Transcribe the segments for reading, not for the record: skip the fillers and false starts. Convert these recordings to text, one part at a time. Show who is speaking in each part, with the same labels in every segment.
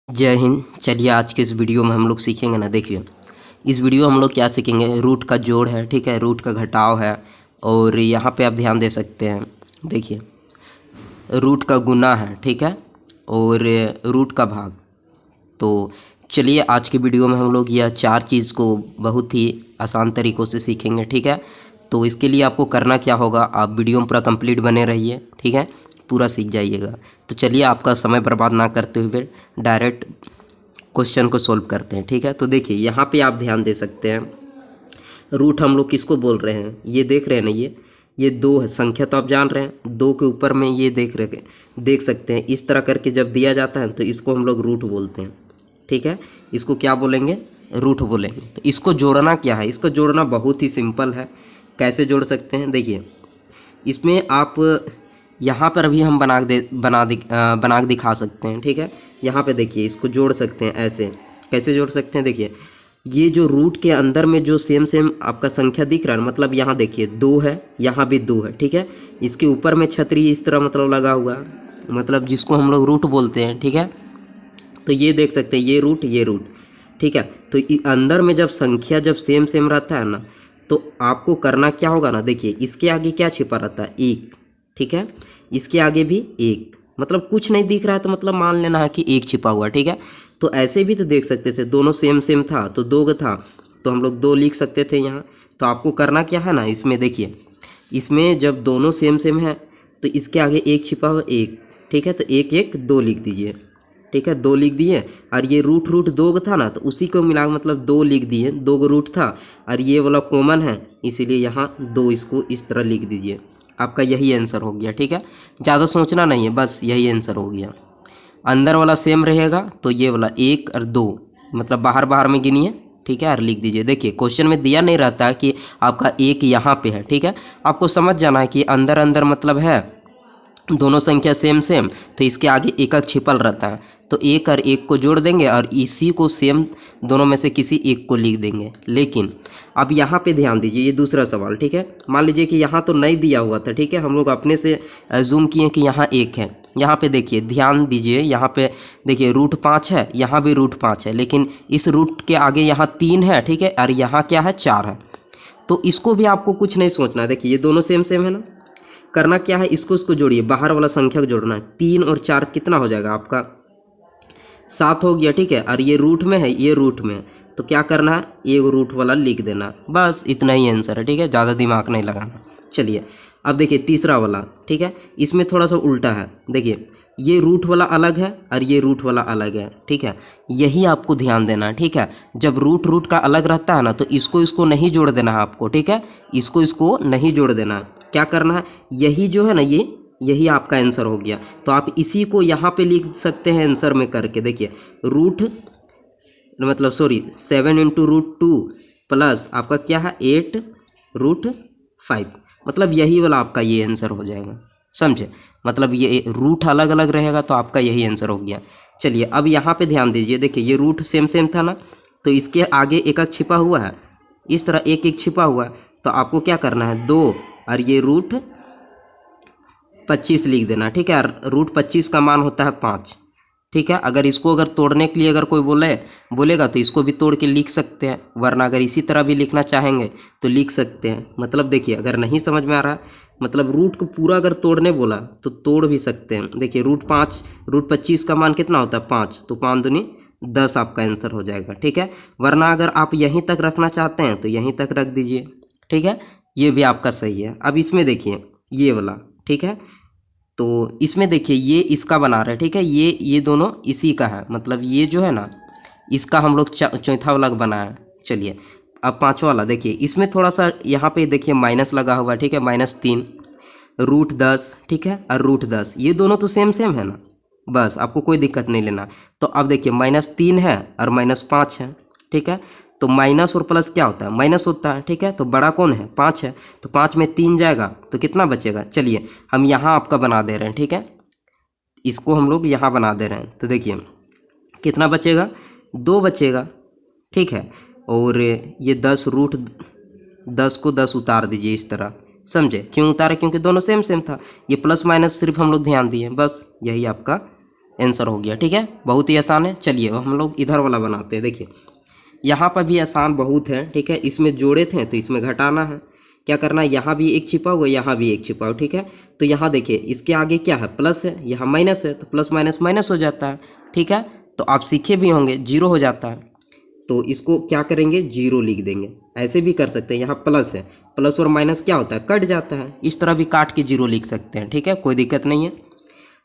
Speaker 1: जय हिंद। चलिए आज के इस वीडियो में हम लोग सीखेंगे ना, देखिए इस वीडियो हम लोग क्या सीखेंगे। रूट का जोड़ है, ठीक है, रूट का घटाव है, और यहाँ पे आप ध्यान दे सकते हैं, देखिए रूट का गुना है, ठीक है, और रूट का भाग। तो चलिए आज के वीडियो में हम लोग यह चार चीज़ को बहुत ही आसान तरीक़ों से सीखेंगे, ठीक है। तो इसके लिए आपको करना क्या होगा, आप वीडियो में पूरा कंप्लीट बने रहिए, ठीक है, पूरा सीख जाइएगा। तो चलिए आपका समय बर्बाद ना करते हुए डायरेक्ट क्वेश्चन को सॉल्व करते हैं, ठीक है। तो देखिए यहाँ पे आप ध्यान दे सकते हैं, रूट हम लोग किसको बोल रहे हैं, ये देख रहे हैं ना, ये दो है संख्या, तो आप जान रहे हैं दो के ऊपर में ये देख सकते हैं। इस तरह करके जब दिया जाता है तो इसको हम लोग रूट बोलते हैं, ठीक है। इसको क्या बोलेंगे, रूट बोलेंगे। तो इसको जोड़ना क्या है, इसको जोड़ना बहुत ही सिंपल है। कैसे जोड़ सकते हैं, देखिए इसमें आप यहाँ पर भी हम बना के दिखा सकते हैं, ठीक है। यहाँ पे देखिए इसको जोड़ सकते हैं ऐसे। कैसे जोड़ सकते हैं, देखिए ये जो रूट के अंदर में जो सेम आपका संख्या दिख रहा है, मतलब यहाँ देखिए 2 है, यहाँ भी 2 है, ठीक है। इसके ऊपर में छतरी इस तरह मतलब लगा हुआ है, मतलब जिसको हम लोग रूट बोलते हैं, ठीक है। तो ये देख सकते हैं ये रूट, ठीक है। तो अंदर में जब संख्या जब सेम रहता है ना, तो आपको करना क्या होगा ना, देखिए इसके आगे क्या छिपा रहता है, 1, ठीक है। इसके आगे भी 1, मतलब कुछ नहीं दिख रहा है तो मतलब मान लेना है कि 1 छिपा हुआ, ठीक है। तो ऐसे भी तो देख सकते थे, दोनों सेम था तो 2 था, तो हम लोग 2 लिख सकते थे यहाँ। तो आपको करना क्या है ना, इसमें देखिए इसमें जब दोनों सेम है तो इसके आगे 1 छिपा हुआ 1, ठीक है। तो 1 1 2 लिख दीजिए, ठीक है, 2 लिख दिए। और ये रूट 2 था ना, तो उसी को मिला मतलब 2 लिख दिए, 2 रूट था और ये वाला कॉमन है, इसीलिए यहाँ 2 इसको इस तरह लिख दीजिए। आपका यही आंसर हो गया, ठीक है। ज़्यादा सोचना नहीं है, बस यही आंसर हो गया। अंदर वाला सेम रहेगा तो ये वाला 1 और 2 मतलब बाहर में गिनिए, ठीक है, और लिख दीजिए। देखिए क्वेश्चन में दिया नहीं रहता कि आपका 1 यहाँ पे है, ठीक है। आपको समझ जाना है कि अंदर मतलब है दोनों संख्या सेम, तो इसके आगे एक छिपल रहता है, तो 1 और 1 को जोड़ देंगे और इसी को सेम दोनों में से किसी एक को लिख देंगे। लेकिन अब यहाँ पे ध्यान दीजिए, ये दूसरा सवाल, ठीक है। मान लीजिए कि यहाँ तो नहीं दिया हुआ था, ठीक है, हम लोग अपने से जूम किए कि यहाँ 1 है। यहाँ पे देखिए ध्यान दीजिए, यहाँ पे देखिए रूट 5 है, यहाँ भी रूट 5 है, लेकिन इस रूट के आगे यहाँ 3 है, ठीक है, और यहाँ क्या है, 4 है। तो इसको भी आपको कुछ नहीं सोचना है, देखिए ये दोनों सेम है ना। करना क्या है, इसको जोड़िए, बाहर वाला संख्या को जोड़ना है। 3 और 4 कितना हो जाएगा आपका, 7 हो गया, ठीक है। और ये रूट में है, ये रूट में है, तो क्या करना है, एक रूट वाला लिख देना, बस इतना ही आंसर है, ठीक है, ज़्यादा दिमाग नहीं लगाना। चलिए अब देखिए तीसरा वाला, ठीक है, इसमें थोड़ा सा उल्टा है। देखिए ये रूट वाला अलग है और ये रूट वाला अलग है, ठीक है। यही आपको ध्यान देना है, ठीक है। जब रूट का अलग रहता है ना, तो इसको नहीं जोड़ देना है आपको, ठीक है, इसको नहीं जोड़ देना है। क्या करना है, यही जो है ना, यही आपका आंसर हो गया। तो आप इसी को यहाँ पे लिख सकते हैं आंसर में करके। देखिए रूट मतलब 7 × √2 प्लस आपका क्या है 8 √5, मतलब यही वाला आपका ये आंसर हो जाएगा, समझे। मतलब ये रूट अलग अलग रहेगा तो आपका यही आंसर हो गया। चलिए अब यहाँ पे ध्यान दीजिए, देखिए ये रूट सेम था ना, तो इसके आगे एक छिपा हुआ है, इस तरह एक छिपा हुआ है। तो आपको क्या करना है, 2 और ये √25 लिख देना, ठीक है। √25 का मान होता है 5, ठीक है। अगर तोड़ने के लिए अगर कोई बोलेगा तो इसको भी तोड़ के लिख सकते हैं, वरना अगर इसी तरह भी लिखना चाहेंगे तो लिख सकते हैं। मतलब देखिए अगर नहीं समझ में आ रहा है, मतलब रूट को पूरा अगर तोड़ने बोला तो तोड़ भी सकते हैं। देखिए √25 का मान कितना होता है, 5, तो 5 दूनी 10 आपका आंसर हो जाएगा, ठीक है। वरना अगर आप यहीं तक रखना चाहते हैं तो यहीं तक रख दीजिए, ठीक है, ये भी आपका सही है। अब इसमें देखिए ये वाला, ठीक है, तो इसमें देखिए ये इसका बना रहा है, ठीक है, ये दोनों इसी का है, मतलब ये जो है ना इसका हम लोग चौथा वाला बनाया है। चलिए अब पांचवा वाला देखिए, इसमें थोड़ा सा यहाँ पे देखिए माइनस लगा हुआ है, ठीक है, -3 √10, ठीक है, और √10 ये दोनों तो सेम है ना, बस आपको कोई दिक्कत नहीं लेना। तो अब देखिए -3 है और -5 है, ठीक है। तो माइनस और प्लस क्या होता है, माइनस होता है, ठीक है। तो बड़ा कौन है, 5 है, तो 5 में 3 जाएगा तो कितना बचेगा। चलिए हम यहाँ आपका बना दे रहे हैं, ठीक है, इसको हम लोग यहाँ बना दे रहे हैं। तो देखिए कितना बचेगा, 2 बचेगा, ठीक है। और ये 10 √10 को 10 उतार दीजिए इस तरह, समझे। क्यों उतारे, क्योंकि दोनों सेम था। ये प्लस माइनस सिर्फ हम लोग ध्यान दिए, बस यही आपका आंसर हो गया। ठीक है, बहुत ही आसान है। चलिए अब हम लोग इधर वाला बनाते हैं। देखिए यहाँ पर भी आसान बहुत है। ठीक है, इसमें जोड़े थे तो इसमें घटाना है। क्या करना है, यहाँ भी एक छिपा हुआ, यहाँ भी एक छिपा हुआ। ठीक है, तो यहाँ देखिए इसके आगे क्या है, प्लस है, यहाँ माइनस है, तो प्लस माइनस माइनस हो जाता है। ठीक है, तो आप सीखे भी होंगे, जीरो हो जाता है। तो इसको क्या करेंगे, जीरो लिख देंगे। ऐसे भी कर सकते हैं, यहाँ प्लस है, प्लस और माइनस क्या होता है, कट जाता है। इस तरह भी काट के जीरो लिख सकते हैं। ठीक है, कोई दिक्कत नहीं है।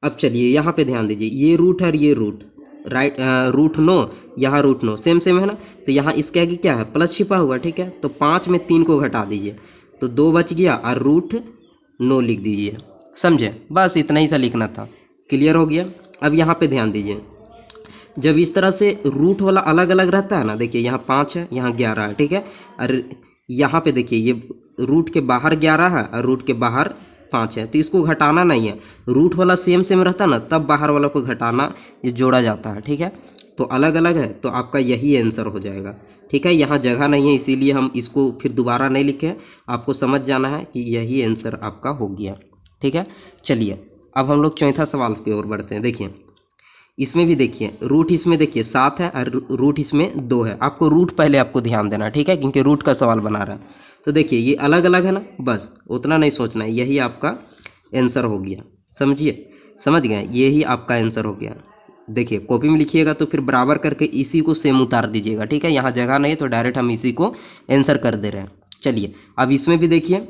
Speaker 1: अब चलिए यहाँ पे ध्यान दीजिए, ये रूट है और ये रूट, राइट, रूट नो, यहाँ रूट नो, सेम सेम है ना। तो यहाँ इसके आगे क्या है, प्लस छिपा हुआ। ठीक है, तो 5 में 3 को घटा दीजिए तो 2 बच गया और रूट नो लिख दीजिए। समझे, बस इतना ही सा लिखना था। क्लियर हो गया। अब यहाँ पे ध्यान दीजिए, जब इस तरह से रूट वाला अलग अलग रहता है ना, देखिए यहाँ 5 है, यहाँ 11 है। ठीक है, और यहाँ पे देखिए ये रूट के बाहर 11 है और रूट के बाहर 5 है, तो इसको घटाना नहीं है। रूट वाला सेम सेम रहता ना, तब बाहर वाला को घटाना, ये जोड़ा जाता है। ठीक है, तो अलग अलग है, तो आपका यही आंसर हो जाएगा। ठीक है, यहाँ जगह नहीं है इसीलिए हम इसको फिर दोबारा नहीं लिखे, आपको समझ जाना है कि यही आंसर आपका हो गया। ठीक है, चलिए अब हम लोग चौथा सवाल की ओर बढ़ते हैं। देखिए इसमें भी देखिए रूट, इसमें देखिए 7 है और रूट इसमें 2 है। आपको रूट पहले आपको ध्यान देना। ठीक है, क्योंकि रूट का सवाल बना रहा है। तो देखिए ये अलग अलग है ना, बस उतना नहीं सोचना है, यही आपका आंसर हो गया। समझिए, समझ गए, यही आपका आंसर हो गया। देखिए कॉपी में लिखिएगा तो फिर बराबर करके इसी को सेम उतार दीजिएगा। ठीक है, यहाँ जगह नहीं है तो डायरेक्ट हम इसी को आंसर कर दे रहे हैं। चलिए अब इसमें भी देखिए,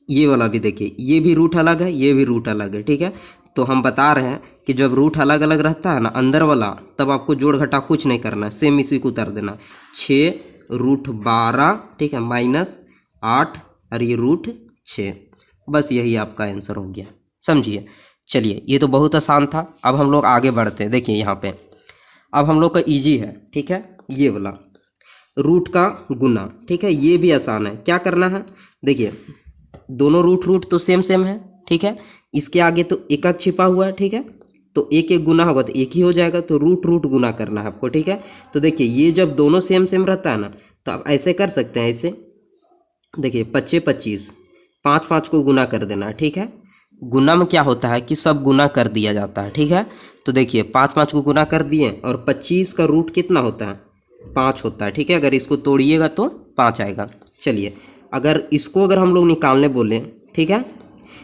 Speaker 1: ये वाला भी देखिए, ये भी रूट अलग है, ये भी रूट अलग है। ठीक है, तो हम बता रहे हैं कि जब रूट अलग अलग रहता है ना अंदर वाला, तब आपको जोड़ घटा कुछ नहीं करना है, सेम इसी को उतार देना। 6√12, ठीक है, -8 और ये √6, बस यही आपका आंसर हो गया। समझिए, चलिए ये तो बहुत आसान था। अब हम लोग आगे बढ़ते हैं। देखिए यहाँ पे अब हम लोग का इजी है। ठीक है, ये वाला रूट का गुना। ठीक है, ये भी आसान है। क्या करना है, देखिए दोनों रूट तो सेम सेम है। ठीक है, इसके आगे तो एक एक छिपा हुआ है। ठीक है, तो एक एक गुना होगा तो एक ही हो जाएगा, तो रूट गुना करना है आपको। ठीक है, तो देखिए ये जब दोनों सेम सेम रहता है ना, तो आप ऐसे कर सकते हैं। ऐसे देखिए 25 25, 5 5 को गुना कर देना है। ठीक है, गुना में क्या होता है कि सब गुना कर दिया जाता है। ठीक है, तो देखिए 5 5 को गुना कर दिए और 25 का रूट कितना होता है, 5 होता है। ठीक है, अगर इसको तोड़िएगा तो 5 आएगा। चलिए अगर हम लोग निकालने बोले, ठीक है,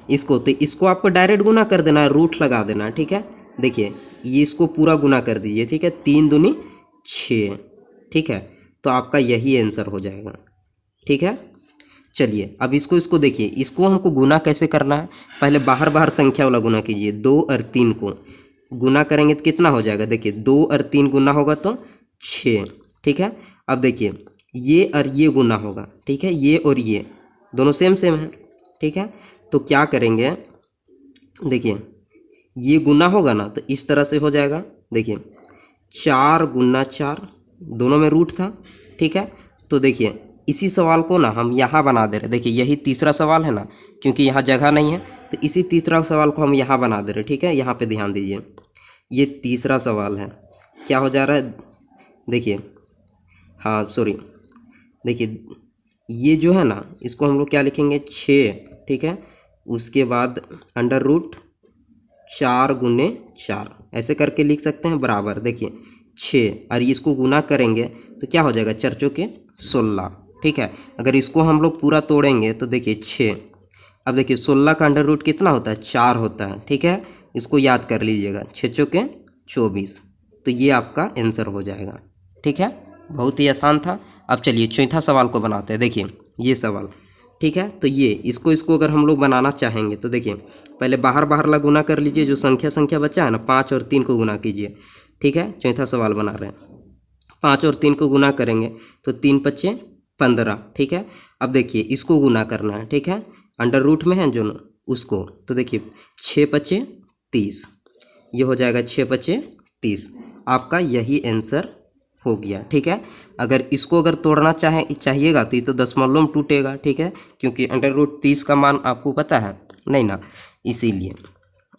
Speaker 1: इसको, तो इसको आपको डायरेक्ट गुना कर देना है, रूट लगा देना है। ठीक है, देखिए ये इसको पूरा गुना कर दीजिए। ठीक है, 3 दूनी 6। ठीक है, तो आपका यही आंसर हो जाएगा। ठीक है, चलिए अब इसको देखिए, इसको हमको गुना कैसे करना है, पहले बाहर बाहर संख्या वाला गुना कीजिए। 2 और 3 को गुना करेंगे तो कितना हो जाएगा, देखिए 2 और 3 गुना होगा तो 6। ठीक है, अब देखिए ये और ये गुना होगा। ठीक है, ये और ये दोनों सेम सेम है। ठीक है, तो क्या करेंगे, देखिए ये गुना होगा ना तो इस तरह से हो जाएगा। देखिए 4 गुना 4, दोनों में रूट था। ठीक है, तो देखिए इसी सवाल को ना हम यहाँ बना दे रहे। देखिए यही तीसरा सवाल है ना, क्योंकि यहाँ जगह नहीं है तो इसी तीसरा सवाल को हम यहाँ बना दे रहे। ठीक है, यहाँ पे ध्यान दीजिए, ये तीसरा सवाल है। क्या हो जा रहा है, देखिए, हाँ सॉरी, देखिए ये जो है ना, इसको हम लोग क्या लिखेंगे, 6। ठीक है, उसके बाद √4 गुने 4, ऐसे करके लिख सकते हैं बराबर। देखिए 6 और इसको गुना करेंगे तो क्या हो जाएगा, 4 चौके 16। ठीक है, अगर इसको हम लोग पूरा तोड़ेंगे तो देखिए 6, अब देखिए 16 का अंडर रूट कितना होता है, 4 होता है। ठीक है, इसको याद कर लीजिएगा, 6 चौके 24, तो ये आपका आंसर हो जाएगा। ठीक है, बहुत ही आसान था। अब चलिए चौथा सवाल को बनाते हैं। देखिए ये सवाल, ठीक है, तो ये इसको अगर हम लोग बनाना चाहेंगे तो देखिए पहले बाहर बाहर ला गुना कर लीजिए, जो संख्या बचा है ना, 5 और 3 को गुना कीजिए। ठीक है, चौथा सवाल बना रहे हैं, 5 और 3 को गुना करेंगे तो 3 5 15। ठीक है, अब देखिए इसको गुना करना है। ठीक है, अंडर रूट में है जो उसको, तो देखिए 6 5 30, ये हो जाएगा 6 5 30, आपका यही आंसर हो गया। ठीक है, अगर तोड़ना चाहिएगा तो ये तो दशमलव में टूटेगा। ठीक है, क्योंकि अंडर रूट 30 का मान आपको पता है नहीं ना, इसीलिए।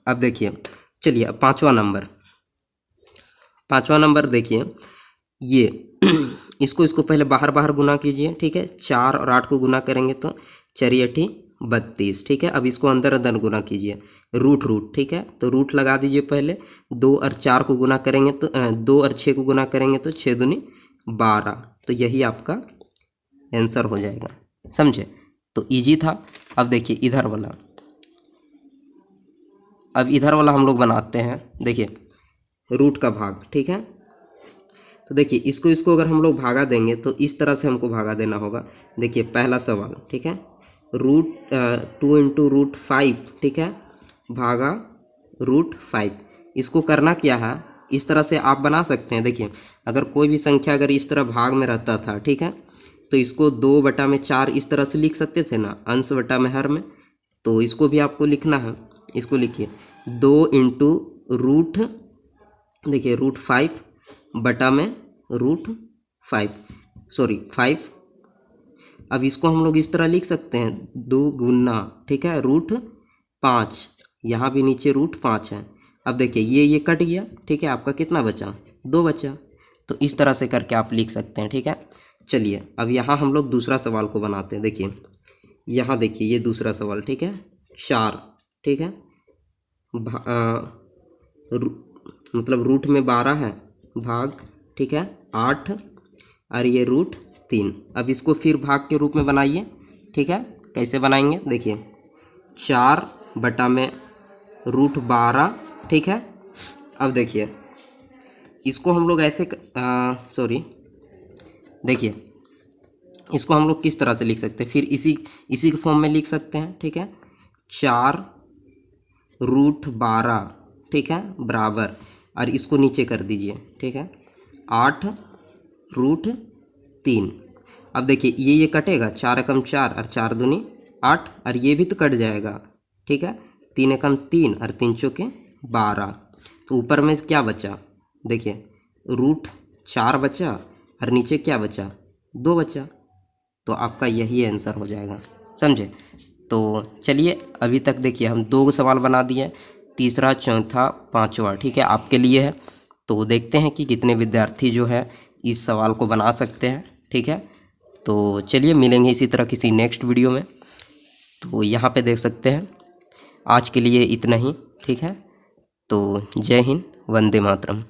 Speaker 1: अब देखिए, चलिए अब पाँचवा नंबर देखिए, ये इसको पहले बाहर बाहर गुना कीजिए। ठीक है, 4 और 8 को गुना करेंगे तो 4 8 32, ठीक है। अब इसको अंदर अंदर गुना कीजिए, रूट रूट, ठीक है। तो रूट लगा दीजिए पहले, 2 और 4 को गुना करेंगे तो 2 और 6 को गुना करेंगे तो 6 दूनी 12, तो यही आपका आंसर हो जाएगा, समझे। तो इजी था। अब देखिए इधर वाला, अब इधर वाला हम लोग बनाते हैं। देखिए रूट का भाग, ठीक है। तो देखिए इसको अगर हम लोग भागा देंगे तो इस तरह से हमको भागा देना होगा। देखिए पहला सवाल, ठीक है, रूट 2 इंटू रूट 5, ठीक है, भागा रूट 5। इसको करना क्या है, इस तरह से आप बना सकते हैं। देखिए अगर कोई भी संख्या अगर इस तरह भाग में रहता था, ठीक है, तो इसको 2/4 इस तरह से लिख सकते थे ना, अंश बटा में हर में। तो इसको भी आपको लिखना है। इसको लिखिए 2 इंटू रूट, देखिए रूट 5 बटा में रूट 5, सॉरी 5। अब इसको हम लोग इस तरह लिख सकते हैं 2 गुना, ठीक है, रूट 5, यहाँ भी नीचे रूट 5 है। अब देखिए ये कट गया, ठीक है, आपका कितना बचा, 2 बचा। तो इस तरह से करके आप लिख सकते हैं, ठीक है। चलिए अब यहाँ हम लोग दूसरा सवाल को बनाते हैं। देखिए यहाँ देखिए ये दूसरा सवाल, ठीक है, 4, ठीक है, मतलब रूट में 12 है, भाग, ठीक है, 8 और ये रूट 3। अब इसको फिर भाग के रूप में बनाइए, ठीक है। कैसे बनाएंगे, देखिए 4 बटा में रूट 12, ठीक है। अब देखिए इसको हम लोग ऐसे सॉरी, देखिए इसको हम लोग किस तरह से लिख सकते हैं, फिर इसी के फॉर्म में लिख सकते हैं, ठीक है। 4 रूट 12, ठीक है, बराबर, और इसको नीचे कर दीजिए, ठीक है, 8 रूट 3। अब देखिए ये कटेगा, 4 एकम 4 और 4 दूनी 8, और ये भी तो कट जाएगा, ठीक है, 3 एकम 3 और 3 चौके 12। तो ऊपर में क्या बचा, देखिए रूट 4 बचा और नीचे क्या बचा, 2 बचा। तो आपका यही आंसर हो जाएगा, समझे। तो चलिए अभी तक देखिए हम 2 सवाल बना दिए, तीसरा, चौथा, पांचवा, ठीक है, आपके लिए है। तो देखते हैं कि कितने विद्यार्थी जो है इस सवाल को बना सकते हैं, ठीक है। तो चलिए मिलेंगे इसी तरह किसी नेक्स्ट वीडियो में। तो यहाँ पे देख सकते हैं, आज के लिए इतना ही, ठीक है। तो जय हिंद, वंदे मातरम।